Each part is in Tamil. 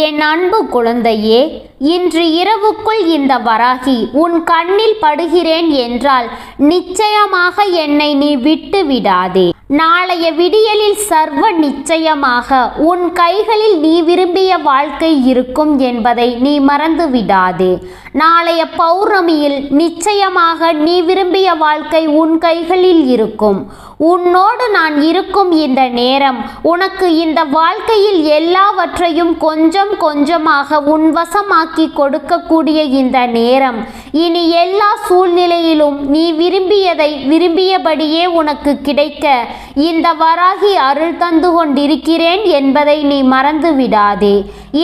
என் அன்பு குழந்தையே, இன்று இரவுக்குள் இந்த வராகி உன் கண்ணில் படுகிறேன் என்றால் நிச்சயமாக என்னை நீ விட்டு விடாதே. நாளைய விடியலில் சர்வ நிச்சயமாக உன் கைகளில் நீ விரும்பிய வாழ்க்கை இருக்கும் என்பதை நீ மறந்து விடாதே. நாளைய பௌர்ணமியில் நிச்சயமாக நீ விரும்பிய வாழ்க்கை உன் கைகளில் இருக்கும். உன்னோடு நான் இருக்கும் இந்த நேரம் உனக்கு இந்த வாழ்க்கையில் எல்லாவற்றையும் கொஞ்சம் கொஞ்சமாக உன் வசமாக்கி கொடுக்கக்கூடிய இந்த நேரம். இனி எல்லா சூழ்நிலையிலும் நீ விரும்பியதை விரும்பியபடியே உனக்கு கிடைக்க இந்த வராகி அருள் தந்து கொண்டிருக்கிறேன் என்பதை நீ மறந்து விடாதே.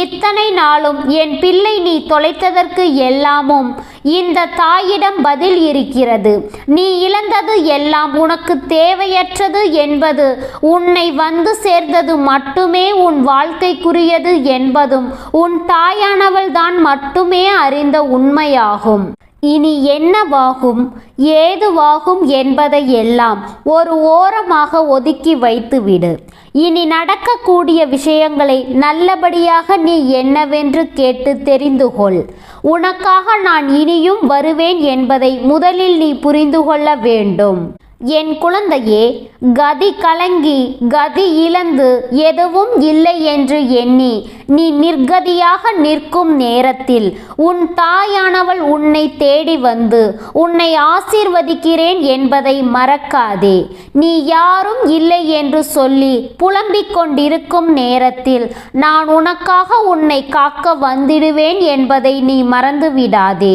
இத்தனை நாளும் என் பிள்ளை நீ தொலைத்ததற்கு எல்லாமும் இந்த தாயிடம் பதில் இருக்கிறது. நீ இழந்தது எல்லாம் உனக்கு தேவையற்றது என்பது, உன்னை வந்து சேர்ந்தது மட்டுமே உன் வாழ்க்கைக்குரியது என்பதும் உன் தாயானவள் தான் மட்டுமே அறிந்த உண்மையாகும். இனி என்னவாகும் ஏதுவாகும் என்பதை எல்லாம் ஒரு ஓரமாக ஒதுக்கி வைத்துவிடு. இனி நடக்கக்கூடிய விஷயங்களை நல்லபடியாக நீ என்னவென்று கேட்டு தெரிந்து கொள். உனக்காக நான் இனியும் வருவேன் என்பதை முதலில் நீ புரிந்து கொள்ள வேண்டும். என் குழந்தையே, கதி கலங்கி கதி இழந்து எதுவும் இல்லை என்று எண்ணி நீ நிர்கதியாக நிற்கும் நேரத்தில் உன் தாயானவள் உன்னை தேடி வந்து உன்னை ஆசீர்வதிக்கிறேன் என்பதை மறக்காதே. நீ யாரும் இல்லை என்று சொல்லி புலம்பிக் கொண்டிருக்கும் நேரத்தில் நான் உனக்காக உன்னை காக்க வந்திடுவேன் என்பதை நீ மறந்து விடாதே.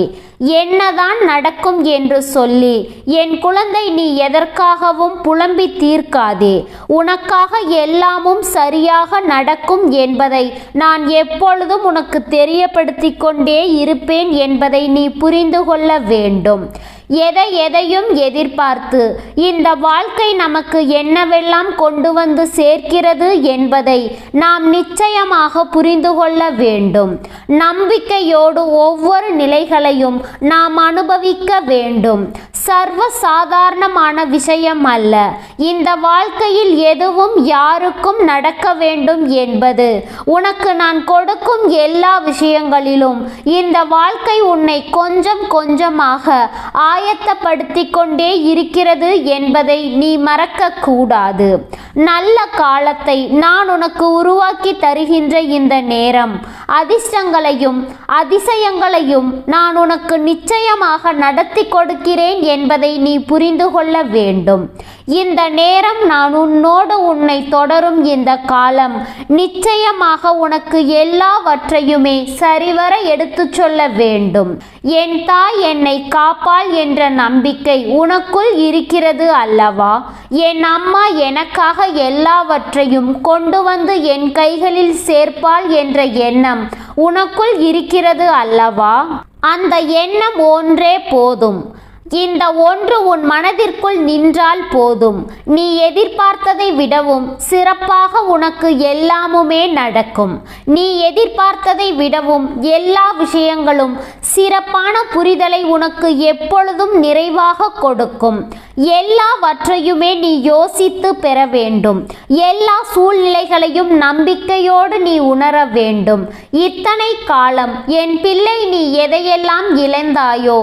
என்னதான் நடக்கும் என்று சொல்லி என் குழந்தை நீ எதற்காகவும் புலம்பி தீர்க்காதே. உனக்காக எல்லாமும் சரியாக நடக்கும் என்பதை நான் எப்பொழுதும் உனக்கு தெரியப்படுத்தி கொண்டே இருப்பேன் என்பதை நீ புரிந்து கொள்ள வேண்டும். எதையும் எதிர்பார்த்து இந்த வாழ்க்கை நமக்கு என்னவெல்லாம் கொண்டு வந்து சேர்க்கிறது என்பதை நாம் நிச்சயமாக புரிந்து கொள்ள வேண்டும். நம்பிக்கையோடு ஒவ்வொரு நிலைகளையும் நாம் அனுபவிக்க வேண்டும். சர்வ சாதாரணமான விஷயம் அல்ல. இந்த வாழ்க்கையில் எதுவும் யாருக்கும் நடக்க வேண்டும் என்பது உனக்கு நான் கொடுக்கும் எல்லா விஷயங்களிலும் இந்த வாழ்க்கை உன்னை கொஞ்சம் கொஞ்சமாக ஆயத்தப்படுத்தி கொண்டே இருக்கிறது என்பதை நீ மறக்க கூடாது. நல்ல காலத்தை நான் உனக்கு உருவாக்கி தருகின்ற இந்த நேரம் அதிர்ஷ்டங்களையும் அதிசயங்களையும் நான் உனக்கு நிச்சயமாக நடத்தி கொடுக்கிறேன் என்பதை நீ புரிந்து கொள்ள வேண்டும். இந்த நேரம் நான் உன்னோடு உன்னை தொடரும் இந்த காலம் நிச்சயமாக உனக்கு எல்லாவற்றையுமே சரிவர எடுத்துச் சொல்ல வேண்டும். என் தாய் என்னை காப்பாள் என்ற நம்பிக்கை உனக்குள் இருக்கிறது அல்லவா? என் அம்மா எனக்காக எல்லாவற்றையும் கொண்டு வந்து என் கைகளில் சேர்ப்பாள் என்ற எண்ணம் உனக்குள் இருக்கிறது அல்லவா? அந்த எண்ணம் ஒன்றே போதும். இந்த ஒன்று உன் மனதிற்குள் நின்றால் போதும். நீ எதிர்பார்த்ததை விடவும் சிறப்பாக உனக்கு எல்லாமுமே நடக்கும். நீ எதிர்பார்த்ததை விடவும் எல்லா விஷயங்களும் சிறப்பான புரிதலை உனக்கு எப்பொழுதும் நிறைவாக கொடுக்கும். எல்லாவற்றையுமே நீ யோசித்து பெற வேண்டும். எல்லா சூழ்நிலைகளையும் நம்பிக்கையோடு நீ உணர வேண்டும். இத்தனை காலம் என் பிள்ளை நீ எதையெல்லாம் இழந்தாயோ,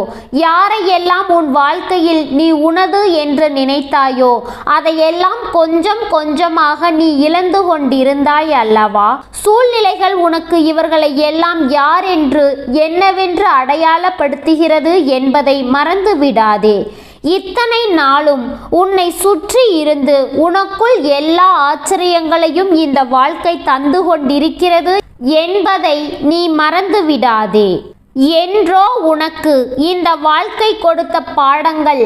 யாரையெல்லாம் உன் வாழ்க்கையில் நீ உனது என்று நினைத்தாயோ, அதையெல்லாம் கொஞ்சம் கொஞ்சமாக நீ இழந்து கொண்டிருந்தாய் அல்லவா? சூழ்நிலைகள் உனக்கு இவர்களை எல்லாம் யார் என்று என்னவென்று அடையாளப்படுத்துகிறது என்பதை மறந்து விடாதே. இத்தனை நாளும் உன்னை சுற்றி இருந்து உனக்குள் எல்லா ஆச்சரியங்களையும் இந்த வாழ்க்கை தந்து கொண்டிருக்கிறது என்பதை நீ மறந்து விடாதே. என்றோ உனக்கு இந்த வாழ்க்கை கொடுத்த பாடங்கள்,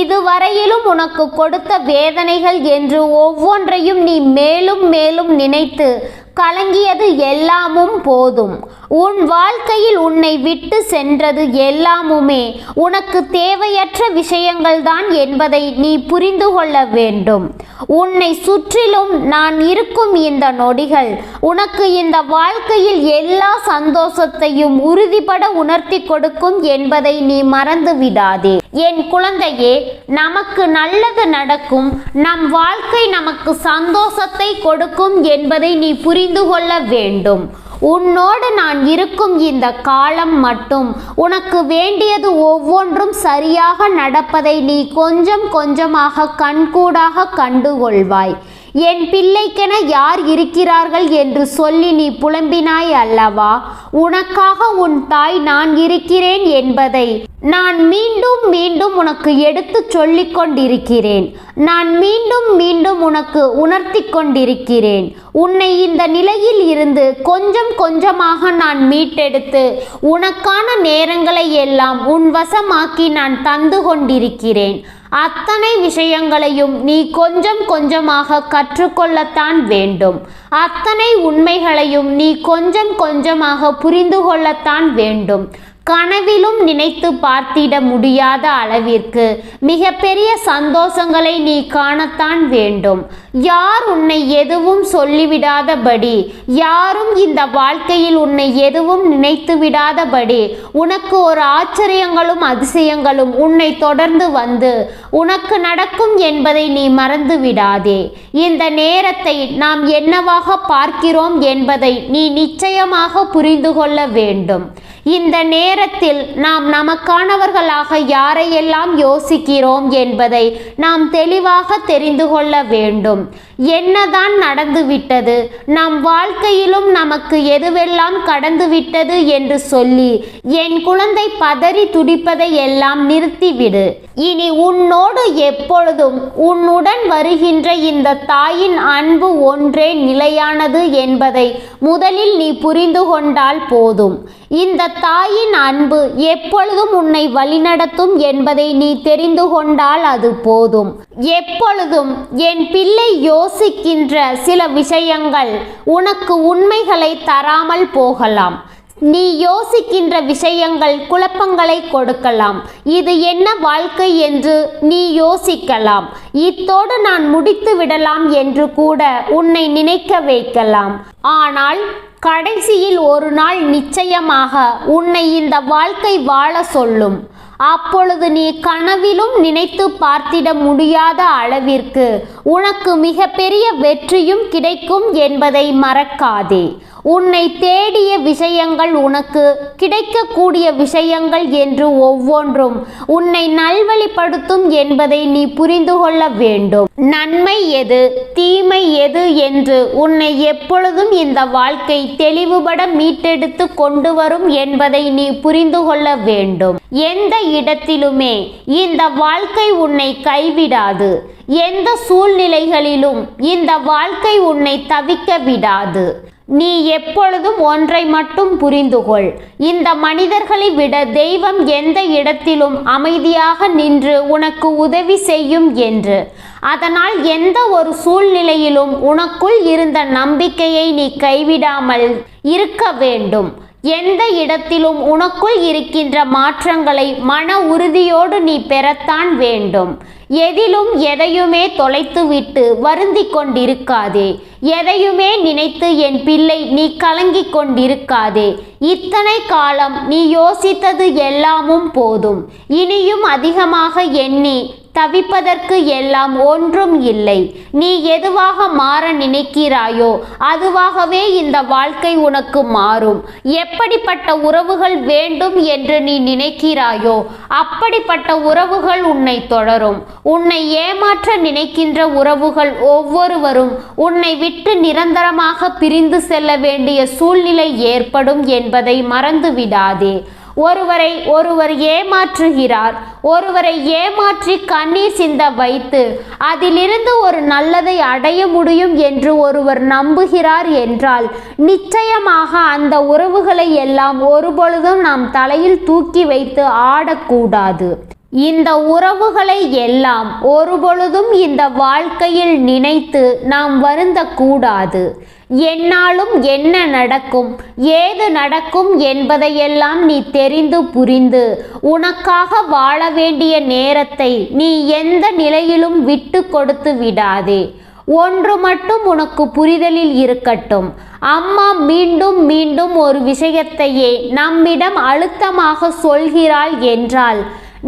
இதுவரையிலும் உனக்கு கொடுத்த வேதனைகள் என்று ஒவ்வொன்றையும் நீ மேலும் மேலும் நினைத்து கலங்கியது எல்லாமும் போதும். உன் வாழ்க்கையில் உன்னை விட்டு சென்றது எல்லாமுமே உனக்கு தேவையற்ற விஷயங்கள் தான் என்பதை நீ புரிந்து கொள்ள வேண்டும். உன்னை சுற்றிலும் நான் இருக்கும் இந்த நொடிகள் உனக்கு இந்த வாழ்க்கையில் எல்லா சந்தோஷத்தையும் உறுதிபட உணர்த்தி கொடுக்கும் என்பதை நீ மறந்து விடாதே. என் குழந்தையே, நமக்கு நல்லது நடக்கும். நம் வாழ்க்கை நமக்கு சந்தோஷத்தை கொடுக்கும் என்பதை நீ புரிந்து கொள்ள வேண்டும். உன்னோடு நான் இருக்கும் இந்த காலம் மட்டும் உனக்கு வேண்டியது ஒவ்வொன்றும் சரியாக நடப்பதை நீ கொஞ்சம் கொஞ்சமாக கண்கூடாக கண்டுகொள்வாய். என் பிள்ளைக்கென யார் இருக்கிறார்கள் என்று சொல்லி நீ புலம்பினாய் அல்லவா? உனக்காக உன் தாய் நான் இருக்கிறேன் என்பதை நான் மீண்டும் மீண்டும் உனக்கு எடுத்து சொல்லிக் கொண்டிருக்கிறேன். நான் மீண்டும் மீண்டும் உனக்கு உணர்த்தி கொண்டிருக்கிறேன். உன்னை இந்த நிலையில் இருந்து கொஞ்சம் கொஞ்சமாக நான் மீட்டெடுத்து உனக்கான நேரங்களை எல்லாம் உன் வசமாக்கி நான் தந்து கொண்டிருக்கிறேன். அத்தனை விஷயங்களையும் நீ கொஞ்சம் கொஞ்சமாக கற்றுக்கொள்ளத்தான் வேண்டும். அத்தனை உண்மைகளையும் நீ கொஞ்சம் கொஞ்சமாக புரிந்து கொள்ளத்தான் வேண்டும். கனவிலும் நினைத்து பார்த்திட முடியாத அளவிற்கு மிகப்பெரிய சந்தோஷங்களை நீ காணத்தான் வேண்டும். யார் உன்னை எதுவும் சொல்லிவிடாதபடி, யாரும் இந்த வாழ்க்கையில் உன்னை எதுவும் நினைத்து விடாதபடி உனக்கு ஒரு ஆச்சரியங்களும் அதிசயங்களும் உன்னை தொடர்ந்து வந்து உனக்கு நடக்கும் என்பதை நீ மறந்து விடாதே. இந்த நேரத்தை நாம் என்னவாக பார்க்கிறோம் என்பதை நீ நிச்சயமாக புரிந்து கொள்ள வேண்டும். இந்த நேரத்தில் நாம் நமக்கானவர்களாக யாரையெல்லாம் யோசிக்கிறோம் என்பதை நாம் தெளிவாக தெரிந்து கொள்ள வேண்டும். என்னதான் நடந்துவிட்டது, நம் வாழ்க்கையிலும் நமக்கு எதுவெல்லாம் கடந்துவிட்டது என்று சொல்லி என் குழந்தை பதறி துடிப்பதை எல்லாம் நிறுத்திவிடு. இனி உன்னோடு எப்பொழுதும் உன்னுடன் வருகின்ற இந்த தாயின் அன்பு ஒன்றே நிலையானது என்பதை முதலில் நீ புரிந்து கொண்டால் போதும். இந்த தாயின் அன்பு எப்பொழுதும் உன்னை வழிநடத்தும் என்பதை நீ தெரிந்து கொண்டால் அது போதும். எப்பொழுதும் என் பிள்ளை யோசிக்கின்ற சில விஷயங்கள் உனக்கு உண்மைகளை தராமல் போகலாம். நீ யோசிக்கின்ற விஷயங்கள் குழப்பங்களை கொடுக்கலாம். இது என்ன வாழ்க்கை என்று நீ யோசிக்கலாம். இத்தோடு நான் முடித்து விடலாம் என்று கூட உன்னை நினைக்க வைக்கலாம். ஆனால் கடைசியில் ஒரு நாள் நிச்சயமாக உன்னை இந்த வாழ்க்கை வாழ சொல்லும். அப்பொழுது நீ கனவிலும் நினைத்து பார்த்திட முடியாத அளவிற்கு உனக்கு மிகப்பெரிய வெற்றியும் கிடைக்கும் என்பதை மறக்காதே. உன்னை தேடிய விஷயங்கள் உனக்கு கிடைக்கக்கூடிய விஷயங்கள் என்று ஒவ்வொன்றும் உன்னை நல்வழிப்படுத்தும் என்பதை நீ புரிந்து கொள்ள வேண்டும். நன்மை எது, தீமை எது என்று உன்னை எப்பொழுதும் இந்த வாழ்க்கை தெளிவுபட மீட்டெடுத்து கொண்டு வரும் என்பதை நீ புரிந்து கொள்ள வேண்டும். எந்த இடத்திலுமே இந்த வாழ்க்கை உன்னை கைவிடாது. எந்த சூழ்நிலைகளிலும் இந்த வாழ்க்கை உன்னை தவிக்க விடாது. நீ எப்பொழுதும் ஒன்றை மட்டும் புரிந்துகொள். இந்த மனிதர்களை விட தெய்வம் எந்த இடத்திலும் அமைதியாக நின்று உனக்கு உதவி செய்யும் என்று. அதனால் எந்த ஒரு சூழ்நிலையிலும் உனக்குள் இருந்த நம்பிக்கையை நீ கைவிடாமல் இருக்க வேண்டும். எந்த இடத்திலும் உனக்குள் இருக்கின்ற மாற்றங்களை மன உறுதியோடு நீ பெறத்தான் வேண்டும். எதிலும் எதையுமே தொலைத்துவிட்டு வருந்தி கொண்டிருக்காதே. எதையுமே நினைத்து என் பிள்ளை நீ கலங்கிக் கொண்டிருக்காதே. இத்தனை காலம் நீ யோசித்தது எல்லாமும் போதும். இனியும் அதிகமாக எண்ணி தவிப்பதற்கு எல்லாம் ஒன்றும் இல்லை. நீ எதுவாக மாற நினைக்கிறாயோ அதுவாகவே இந்த வாழ்க்கை உனக்கு மாறும். எப்படிப்பட்ட உறவுகள் வேண்டும் என்று நீ நினைக்கிறாயோ அப்படிப்பட்ட உறவுகள் உன்னை தொடரும். உன்னை ஏமாற்ற நினைக்கின்ற உறவுகள் ஒவ்வொருவரும் உன்னை விட்டு நிரந்தரமாக பிரிந்து செல்ல வேண்டிய சூழ்நிலை ஏற்படும் என்பதை மறந்து விடாதே. ஒருவர் ஏமாற்றுகிறார். ஒருவரை ஏமாற்றி கண்ணீர் சிந்த வைத்து அதிலிருந்து ஒரு நல்லதை அடைய முடியும் என்று ஒருவர் நம்புகிறார் என்றால் நிச்சயமாக அந்த உறவுகளை எல்லாம் ஒருபொழுதும் நாம் தலையில் தூக்கி வைத்து ஆடக்கூடாது. இந்த உறவுகளை எல்லாம் ஒருபொழுதும் இந்த வாழ்க்கையில் நினைத்து நாம் வருந்தக்கூடாது. என்னாலும் என்ன நடக்கும், ஏது நடக்கும் என்பதையெல்லாம் நீ தெரிந்து புரிந்து உனக்காக வாழ வேண்டிய நேரத்தை நீ எந்த நிலையிலும் விட்டு கொடுத்து விடாதே. ஒன்று மட்டும் உனக்கு புரிதலில் இருக்கட்டும். அம்மா மீண்டும் மீண்டும் ஒரு விஷயத்தையே நம்மிடம் அழுத்தமாக சொல்கிறாள் என்றால்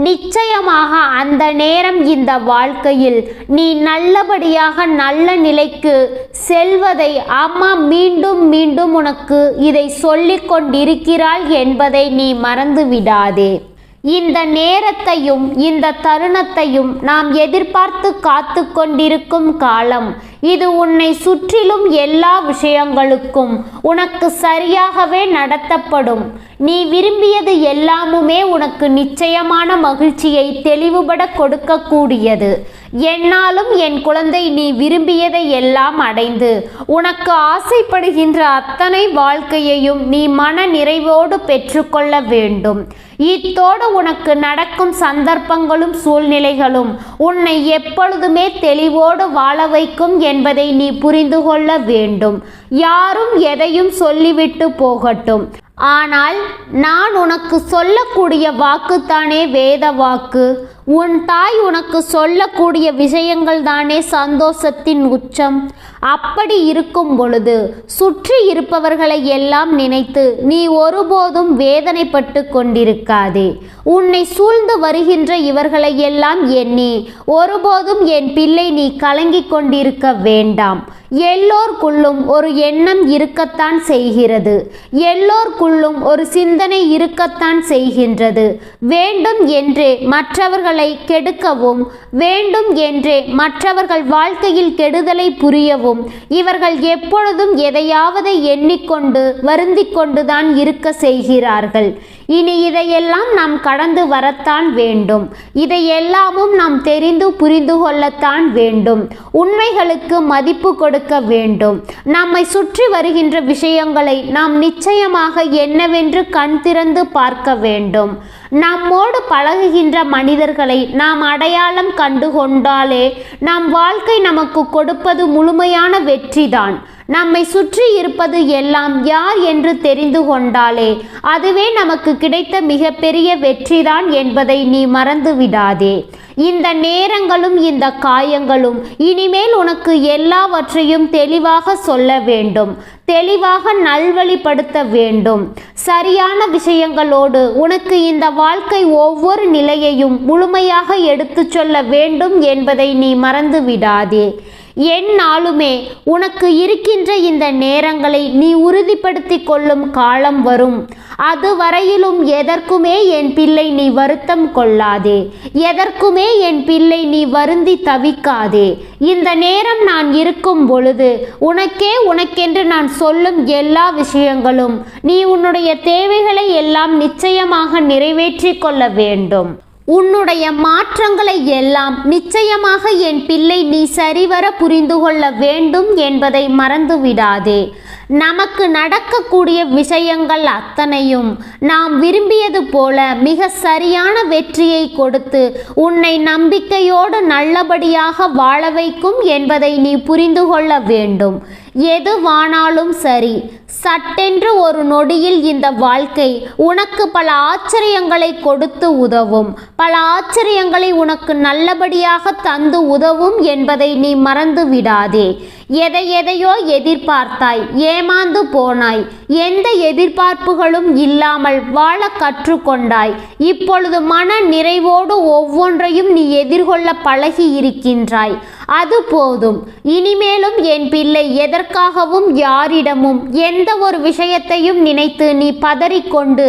நிச்சயமாக அந்த நேரம் இந்த வாழ்க்கையில் நீ நல்லபடியாக நல்ல நிலைக்கு செல்வதை அம்மா மீண்டும் மீண்டும் உனக்கு இதை சொல்லிக் கொண்டிருக்கிறாள் என்பதை நீ மறந்து விடாதே. இந்த நேரத்தையும் இந்த தருணத்தையும் நாம் எதிர்பார்த்து காத்து கொண்டிருக்கும் காலம் இது. உன்னை சுற்றிலும் எல்லா விஷயங்களுக்கும் உனக்கு சரியாகவே நடத்தப்படும். நீ விரும்பியது எல்லாமுமே உனக்கு நிச்சயமான மகிழ்ச்சியை தெளிவுபட கொடுக்கக்கூடியது. என்னாலும் என் குழந்தை, நீ விரும்பியதை எல்லாம் அடைந்து உனக்கு ஆசைப்படுகின்ற அத்தனை வாழ்க்கையையும் நீ மன நிறைவோடு பெற்றுக்கொள்ள வேண்டும். இத்தோடு உனக்கு நடக்கும் சந்தர்ப்பங்களும் சூழ்நிலைகளும் உன்னை எப்பொழுதுமே தெளிவோடு வாழ வைக்கும் என்பதை நீ புரிந்து கொள்ள வேண்டும். யாரும் எதையும் சொல்லிவிட்டு போகட்டும், ஆனால் நான் உனக்கு சொல்லக்கூடிய வாக்குத்தானே வேத வாக்கு. உன் தாய் உனக்கு சொல்லக்கூடிய விஷயங்கள் தானே சந்தோஷத்தின் உச்சம். அப்படி இருக்கும் பொழுது சுற்றி இருப்பவர்களை எல்லாம் நினைத்து நீ ஒருபோதும் வேதனைப்பட்டு கொண்டிருக்காதே. உன்னை சூழ்ந்து வருகின்ற இவர்களை எல்லாம் எண்ணி ஒருபோதும் என் பிள்ளை நீ கலங்கிக் கொண்டிருக்க வேண்டாம். எல்லோருக்குள்ளும் ஒரு எண்ணம் இருக்கத்தான் செய்கிறது. எல்லோருக்குள்ளும் ஒரு சிந்தனை இருக்கத்தான் செய்கின்றது. வேண்டும் என்றே மற்றவர்களை கெடுக்கவும், வேண்டும் என்றே மற்றவர்கள் வாழ்க்கையில் கெடுதலை புரியவும் இவர்கள் எப்பொழுதும் எதையாவதை எண்ணிக்கொண்டு வருந்திக் கொண்டுதான் இருக்க செய்கிறார்கள். இனி இதையெல்லாம் நாம் கடந்து வரத்தான் வேண்டும். இதையெல்லாமும் நாம் தெரிந்து புரிந்து கொள்ளத்தான் வேண்டும். உண்மைகளுக்கு மதிப்பு கொடுக்க வேண்டும். நம்மை சுற்றி வருகின்ற விஷயங்களை நாம் நிச்சயமாக என்னவென்று கண் திறந்து பார்க்க வேண்டும். நம்மோடு பழகுகின்ற மனிதர்களை நாம் அடையாளம் கண்டு கொண்டாலே நம் வாழ்க்கை நமக்கு கொடுப்பது முழுமையான வெற்றிதான். நம்மை சுற்றி இருப்பது எல்லாம் யார் என்று தெரிந்து கொண்டாலே அதுவே நமக்கு கிடைத்த மிகப்பெரிய வெற்றிதான் என்பதை நீ மறந்து விடாதே. இந்த நேரங்களும் இந்த காயங்களும் இனிமேல் உனக்கு எல்லாவற்றையும் தெளிவாக சொல்ல வேண்டும். தெளிவாக நல்வழிப்படுத்த வேண்டும். சரியான விஷயங்களோடு உனக்கு இந்த வாழ்க்கை ஒவ்வொரு நிலையையும் முழுமையாக எடுத்துச் சொல்ல வேண்டும் என்பதை நீ மறந்து விடாதே. எந்நாளுமே உனக்கு இருக்கின்ற இந்த நேரங்களை நீ உறுதிப்படுத்தி கொள்ளும் காலம் வரும். அதுவரையிலும் எதற்குமே என் பிள்ளை நீ வருத்தம் கொள்ளாதே. எதற்குமே என் பிள்ளை நீ வருந்தி தவிக்காதே. இந்த நேரம் நான் இருக்கும் பொழுது உனக்கென்று நான் சொல்லும் எல்லா விஷயங்களும் நீ உன்னுடைய தேவைகளை எல்லாம் நிச்சயமாக நிறைவேற்றி கொள்ள வேண்டும். உன்னுடைய மாற்றங்களை எல்லாம் நிச்சயமாக என் பிள்ளை நீ சரிவர புரிந்து கொள்ள வேண்டும் என்பதை மறந்து விடாதே. நமக்கு நடக்கக்கூடிய விஷயங்கள் அத்தனையும் நாம் விரும்பியது போல மிக சரியான வெற்றியை கொடுத்து உன்னை நம்பிக்கையோடு நல்லபடியாக வாழ வைக்கும் என்பதை நீ புரிந்து கொள்ள வேண்டும். எதுவானாலும் சரி, சட்டென்று ஒரு நொடியில் இந்த வாழ்க்கை உனக்கு பல ஆச்சரியங்களை கொடுத்து உதவும். பல ஆச்சரியங்களை உனக்கு நல்லபடியாக தந்து உதவும் என்பதை நீ மறந்து விடாதே. எதையோ எதிர்பார்த்தாய், ஏமாந்து போனாய். எந்த எதிர்பார்ப்புகளும் இல்லாமல் வாழ கற்றுக்கொண்டாய். இப்பொழுது மன நிறைவோடு ஒவ்வொன்றையும் நீ எதிர்கொள்ள பழகி இருக்கின்றாய். அது போதும். இனிமேலும் என் பிள்ளை எதற்காகவும் யாரிடமும் எந்த ஒரு விஷயத்தையும் நினைத்து நீ பதறிக்கொண்டு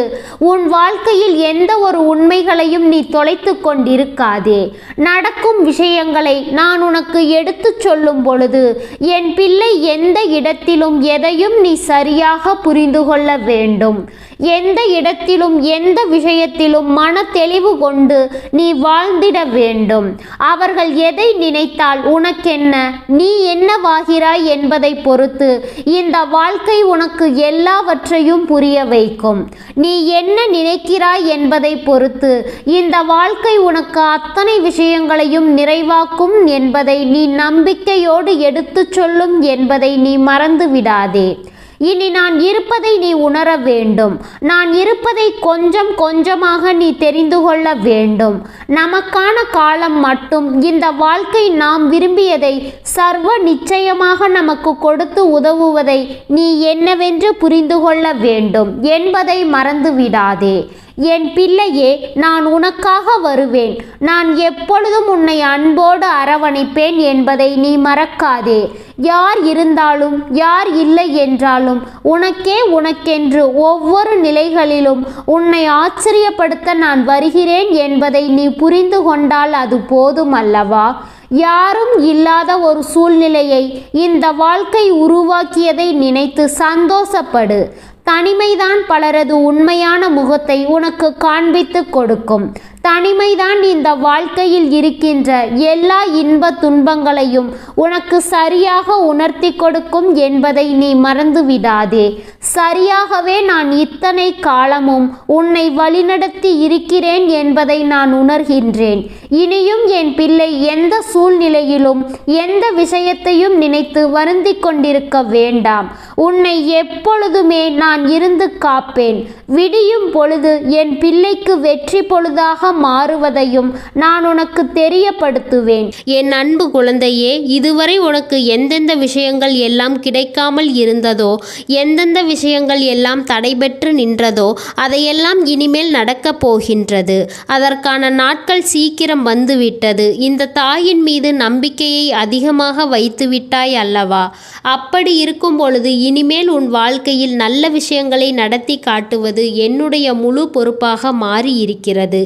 உன் வாழ்க்கையில் எந்த ஒரு உண்மைகளையும் நீ தொலைத்து கொண்டிருக்காதே. நடக்கும் விஷயங்களை நான் உனக்கு எடுத்துச் சொல்லும் பொழுது என் பிள்ளை எந்த இடத்திலும் எதையும் நீ சரியாக புரிந்து கொள்ள வேண்டும். எந்த இடத்திலும் எந்த விஷயத்திலும் மன தெளிவு கொண்டு நீ வாழ்ந்திட வேண்டும். அவர்கள் எதை நினைத்தால் உனக்கென்ன, நீ என்னவாகிறாய் என்பதை பொறுத்து இந்த வாழ்க்கை உனக்கு எல்லாவற்றையும் புரிய வைக்கும். நீ என்ன நினைக்கிறாய் என்பதை பொறுத்து இந்த வாழ்க்கை உனக்கு அத்தனை விஷயங்களையும் நிறைவாக்கும் என்பதை நீ நம்பிக்கையோடு எடுத்துச் சொல்லும் என்பதை நீ மறந்து விடாதே. இனி நான் இருப்பதை நீ உணர வேண்டும். நான் இருப்பதை கொஞ்சம் கொஞ்சமாக நீ தெரிந்து கொள்ள வேண்டும். நமக்கான காலம் மட்டும் இந்த வாழ்க்கை நாம் விரும்பியதை சர்வ நிச்சயமாக நமக்கு கொடுத்து உதவுவதை நீ என்னவென்று புரிந்து கொள்ள வேண்டும் என்பதை மறந்து விடாதே. என் பிள்ளையே, நான் உனக்காக வருவேன். நான் எப்பொழுதும் உன்னை அன்போடு அரவணைப்பேன் என்பதை நீ மறக்காதே. யார் இருந்தாலும் யார் இல்லை என்றாலும் உனக்கென்று ஒவ்வொரு நிலைகளிலும் உன்னை ஆச்சரியப்படுத்த நான் வருகிறேன் என்பதை நீ புரிந்து கொண்டால் அது போதும் அல்லவா? யாரும் இல்லாத ஒரு சூழ்நிலையை இந்த வாழ்க்கை உருவாக்கியதை நினைத்து சந்தோஷப்படு. தனிமைதான் பலரது உண்மையான முகத்தை உனக்கு காண்பித்து கொடுக்கும். தனிமைதான் இந்த வாழ்க்கையில் இருக்கின்ற எல்லா இன்ப துன்பங்களையும் உனக்கு சரியாக உணர்த்தி கொடுக்கும் என்பதை நீ மறந்து விடாதே. சரியாகவே நான் இத்தனை காலமும் உன்னை வழிநடத்தி இருக்கிறேன் என்பதை நான் உணர்கின்றேன். இனியும் என் பிள்ளை எந்த சூழ்நிலையிலும் எந்த விஷயத்தையும் நினைத்து வருந்தி கொண்டிருக்க வேண்டாம். உன்னை எப்பொழுதுமே நான் இருந்து காப்பேன். விடியும் பொழுது என் பிள்ளைக்கு வெற்றி பொழுதாக மாறுவதையும் நான் உனக்கு தெரியப்படுத்துவேன். என் அன்பு குழந்தையே, இதுவரை உனக்கு எந்தெந்த விஷயங்கள் எல்லாம் கிடைக்காமல் இருந்ததோ, எந்தெந்த விஷயங்கள் எல்லாம் தடைபெற்று நின்றதோ அதையெல்லாம் இனிமேல் நடக்கப் போகின்றது. அதற்கான நாட்கள் சீக்கிரம் வந்துவிட்டது. இந்த தாயின் மீது நம்பிக்கையை அதிகமாக வைத்து விட்டாய் அல்லவா? அப்படி இருக்கும் பொழுது இனிமேல் உன் வாழ்க்கையில் நல்ல விஷயங்களை நடத்தி காட்டுவது என்னுடைய முழு பொறுப்பாக மாறி இருக்கிறது.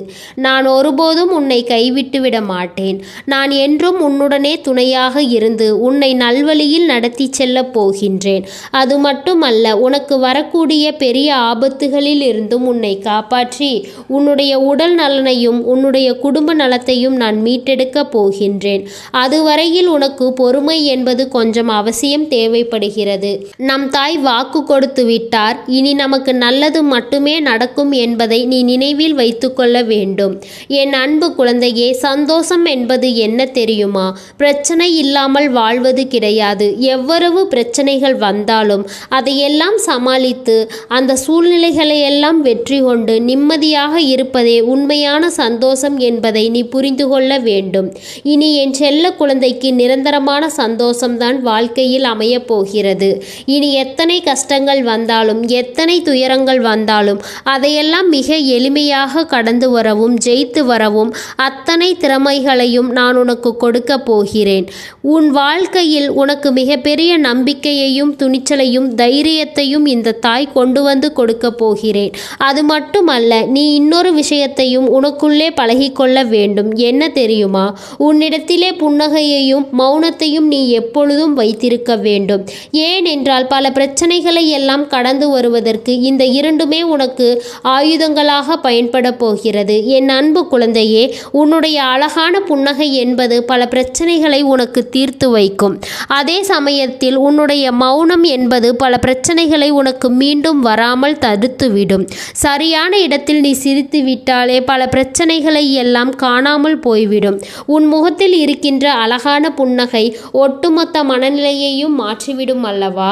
நான் ஒருபோதும் உன்னை கைவிட்டுவிட மாட்டேன். நான் என்றும் உன்னுடனே துணையாக இருந்து உன்னை நல்வழியில் நடத்தி செல்லப் போகின்றேன். அது மட்டுமல்ல, உனக்கு வரக்கூடிய பெரிய ஆபத்துகளில் இருந்தும் உன்னை காப்பாற்றி உன்னுடைய உடல் நலனையும் உன்னுடைய குடும்ப நலத்தையும் நான் மீட்டெடுக்கப் போகின்றேன். அதுவரையில் உனக்கு பொறுமை என்பது கொஞ்சம் அவசியம் தேவைப்படுகிறது. நம் தாய் வாக்கு கொடுத்து விட்டார். இனி நமக்கு நல்லது மட்டுமே நடக்கும் என்பதை நீ நினைவில் வைத்துக்கொள்ள வேண்டும். என் அன்பு குழந்தையே, சந்தோஷம் என்பது என்ன தெரியுமா? பிரச்சனை இல்லாமல் வாழ்வது கிடையாது. எவ்வளவு பிரச்சனைகள் வந்தாலும் அதையெல்லாம் சமாளித்து அந்த சூழ்நிலைகளை எல்லாம் வெற்றி கொண்டு நிம்மதியாக இருப்பதே உண்மையான சந்தோஷம் என்பதை நீ புரிந்து கொள்ள வேண்டும். இனி என் செல்ல குழந்தைக்கு நிரந்தரமான சந்தோஷம்தான் வாழ்க்கையில் அமையப் போகிறது. இனி எத்தனை கஷ்டங்கள் வந்தாலும் எத்தனை துயரங்கள் வந்தாலும் அதையெல்லாம் மிக எளிமையாக கடந்து வரவும் ஜெயித்து வரவும் அத்தனை திறமைகளையும் நான் உனக்கு கொடுக்க போகிறேன். உன் வாழ்க்கையில் உனக்கு மிகப்பெரிய நம்பிக்கையையும் துணிச்சலையும் தைரியத்தையும் இந்த தாய் கொண்டு வந்து கொடுக்க போகிறேன். அது மட்டுமல்ல, நீ இன்னொரு விஷயத்தையும் உனக்குள்ளே பழகிக்கொள்ள வேண்டும். என்ன தெரியுமா? உன்னிடத்திலே புன்னகையையும் மௌனத்தையும் நீ எப்பொழுதும் வைத்திருக்க வேண்டும். ஏனென்றால் பல பிரச்சனைகளை எல்லாம் கடந்து வருவதற்கு இந்த இரண்டுமே உனக்கு ஆயுதங்களாக பயன்பட போகிறது. என் அன்பு குழந்தையே, உன்னுடைய அழகான புன்னகை என்பது பல பிரச்சனைகளை உனக்கு தீர்த்து வைக்கும். அதே சமயத்தில் உன்னுடைய மௌனம் என்பது பல பிரச்சனைகளை உனக்கு மீண்டும் வராமல் தடுத்துவிடும். சரியான இடத்தில் நீ சிரித்து விட்டாலே பல பிரச்சனைகளை எல்லாம் காணாமல் போய்விடும். உன் முகத்தில் இருக்கின்ற அழகான புன்னகை ஒட்டுமொத்த மனநிலையையும் மாற்றிவிடும் அல்லவா?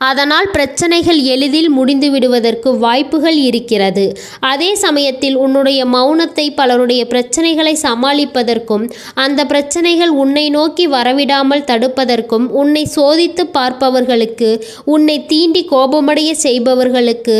அதனால் பிரச்சனைகள் எளிதில் முடிந்து விடுவதற்கு வாய்ப்புகள் இருக்கிறது. அதே சமயத்தில் உன்னுடைய மௌனத்தை பலருடைய பிரச்சனைகளை சமாளிப்பதற்கும் அந்த பிரச்சனைகள் உன்னை நோக்கி வரவிடாமல் தடுப்பதற்கும் உன்னை சோதித்து பார்ப்பவர்களுக்கு, உன்னை தீண்டி கோபமடைய செய்பவர்களுக்கு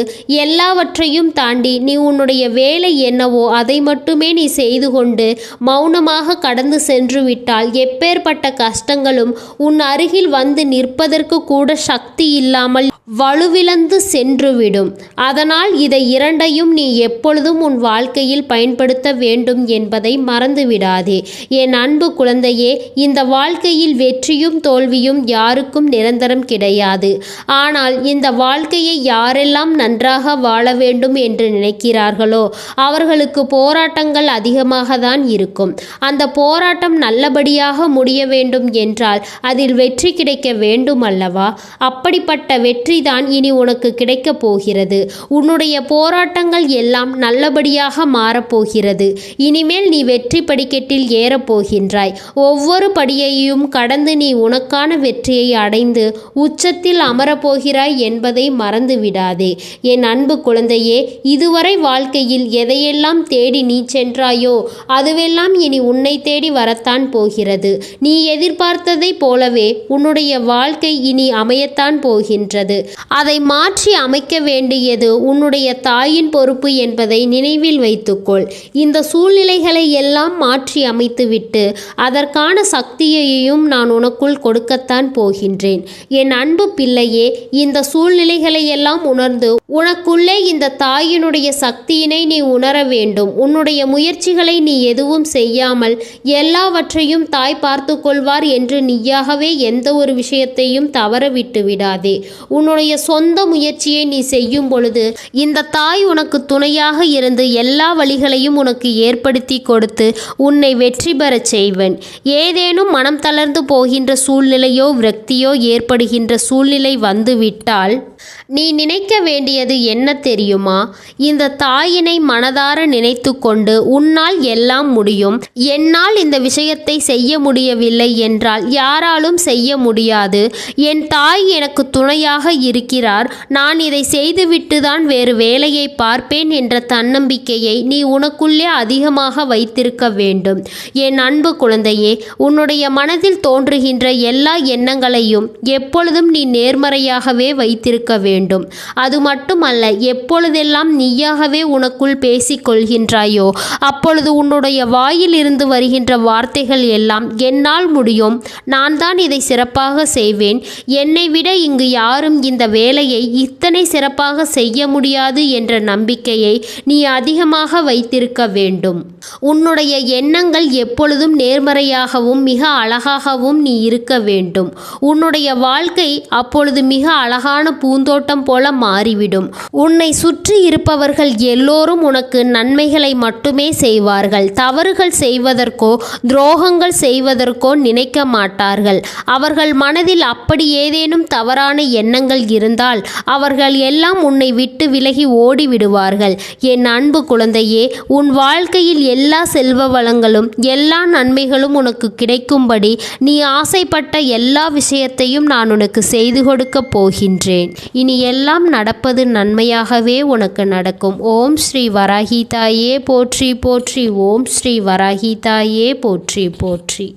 எல்லாவற்றையும் தாண்டி நீ உன்னுடைய வேலை என்னவோ அதை மட்டுமே நீ செய்து கொண்டு மௌனமாக கடந்து சென்று விட்டால் எப்பேற்பட்ட கஷ்டங்களும் உன் அருகில் வந்து நிற்பதற்கு கூட சக்தி இல்லாமல் வலுவிழந்து சென்றுவிடும். அதனால் இதை இரண்டையும் நீ எப்பொழுதும் உன் வாழ்க்கையில் பயன்படுத்த வேண்டும் என்பதை மறந்துவிடாதே. என் அன்பு குழந்தையே, இந்த வாழ்க்கையில் வெற்றியும் தோல்வியும் யாருக்கும் நிரந்தரம் கிடையாது. ஆனால் இந்த வாழ்க்கையை யாரெல்லாம் நன்றாக வாழ வேண்டும் என்று நினைக்கிறார்களோ அவர்களுக்கு போராட்டங்கள் அதிகமாக தான் இருக்கும். அந்த போராட்டம் நல்லபடியாக முடிய வேண்டும் என்றால் அதில் வெற்றி கிடைக்க வேண்டும் அல்லவா? அப்படிப்பட்ட வெற்றி தான் இனி உனக்கு கிடைக்கப் போகிறது. உன்னுடைய போராட்டங்கள் எல்லாம் நல்லபடியாக மாறப்போகிறது. இனிமேல் நீ வெற்றி படிக்கட்டில் ஏறப்போகின்றாய். ஒவ்வொரு படியையும் கடந்து நீ உனக்கான வெற்றியை அடைந்து உச்சத்தில் அமரப்போகிறாய் என்பதை மறந்து விடாதே. என் அன்பு குழந்தையே, இதுவரை வாழ்க்கையில் எதையெல்லாம் தேடி நீ சென்றாயோ அதுவெல்லாம் இனி உன்னை தேடி வரத்தான் போகிறது. நீ எதிர்பார்த்ததை போலவே உன்னுடைய வாழ்க்கை இனி அமையத்தான் போகின்றது. அதை மாற்றி அமைக்க வேண்டியது உன்னுடைய தாயின் பொறுப்பு என்பதை நினைவில் வைத்துக்கொள். இந்த சூழ்நிலைகளை எல்லாம் மாற்றி அமைத்துவிட்டு அதற்கான சக்தியையும் நான் உனக்குள் கொடுக்கத்தான் போகின்றேன். என் அன்பு பிள்ளையே, இந்த சூழ்நிலைகளை எல்லாம் உணர்ந்து உனக்குள்ளே இந்த தாயினுடைய சக்தியினை நீ உணர வேண்டும். உன்னுடைய முயற்சிகளை நீ எதுவும் செய்யாமல் எல்லாவற்றையும் தாய் பார்த்து கொள்வார் என்று நீயாகவே எந்த ஒரு விஷயத்தையும் தவற விட்டு விடாதே. உன்னுடைய சொந்த முயற்சியை நீ செய்யும் பொழுது இந்த தாய் உனக்கு துணையாக இருந்து எல்லா வழிகளையும் உனக்கு ஏற்படுத்தி கொடுத்து உன்னை வெற்றி பெறச் செய்வன். ஏதேனும் மனம் தளர்ந்து போகின்ற சூழ்நிலையோ விரக்தியோ ஏற்படுகின்ற சூழ்நிலை வந்துவிட்டால் நீ நினைக்க வேண்டியது என்ன தெரியுமா? இந்த தாயினை மனதார நினைத்து கொண்டு உன்னால் எல்லாம் முடியும், என்னால் இந்த விஷயத்தை செய்ய முடியவில்லை என்றால் யாராலும் செய்ய முடியாது, என் தாய் எனக்கு துணையாக இருக்கிறார், நான் இதை செய்துவிட்டு தான் வேறு வேலையை பார்ப்பேன் என்ற தன்னம்பிக்கையை நீ உனக்குள்ளே அதிகமாக வைத்திருக்க வேண்டும். என் அன்பு குழந்தையே, உன்னுடைய மனதில் தோன்றுகின்ற எல்லா எண்ணங்களையும் எப்பொழுதும் நீ நேர்மறையாகவே வைத்திருக்க வேண்டும். அது மட்டுமல்ல, எப்பொழுதெல்லாம் நீயாகவே உனக்குள் பேசிக்கொள்கின்றாயோ அப்பொழுது உன்னுடைய வாயில் இருந்து வருகின்ற வார்த்தைகள் எல்லாம் என்னால் முடியும், நான் தான் இதை சிறப்பாக செய்வேன், என்னை விட இங்கு யாரும் இந்த வேலையை இத்தனை சிறப்பாக செய்ய முடியாது என்ற நம்பிக்கையை நீ அதிகமாக வைத்திருக்க வேண்டும். உன்னுடைய எண்ணங்கள் எப்பொழுதும் நேர்மறையாகவும் மிக அழகாகவும் நீ இருக்க வேண்டும். உன்னுடைய வாழ்க்கை அப்பொழுது மிக அழகான பூந்தோட்டம் போல மாறிவிடும். உன்னை சுற்றி இருப்பவர்கள் எல்லோரும் உனக்கு நன்மைகளை மட்டுமே செய்வார்கள். தவறுகள் செய்வதற்கோ துரோகங்கள் செய்வதற்கோ நினைக்க மாட்டார்கள். அவர்கள் மனதில் அப்படி ஏதேனும் தவறான எண்ணங்கள் இருந்தால் அவர்கள் எல்லாம் உன்னை விட்டு விலகி ஓடிவிடுவார்கள். என் அன்பு குழந்தையே, உன் வாழ்க்கையில் எல்லா செல்வ வளங்களும் எல்லா நன்மைகளும் உனக்கு கிடைக்கும்படி நீ ஆசைப்பட்ட எல்லா விஷயத்தையும் நான் உனக்கு செய்து கொடுக்கப் போகின்றேன். இனி எல்லாம் நடப்பது நன்மையாகவே உனக்கு நடக்கும். ஓம் ஸ்ரீ வராகி தாயே போற்றி போற்றி. ஓம் ஸ்ரீ வராகி தாயே போற்றி போற்றி.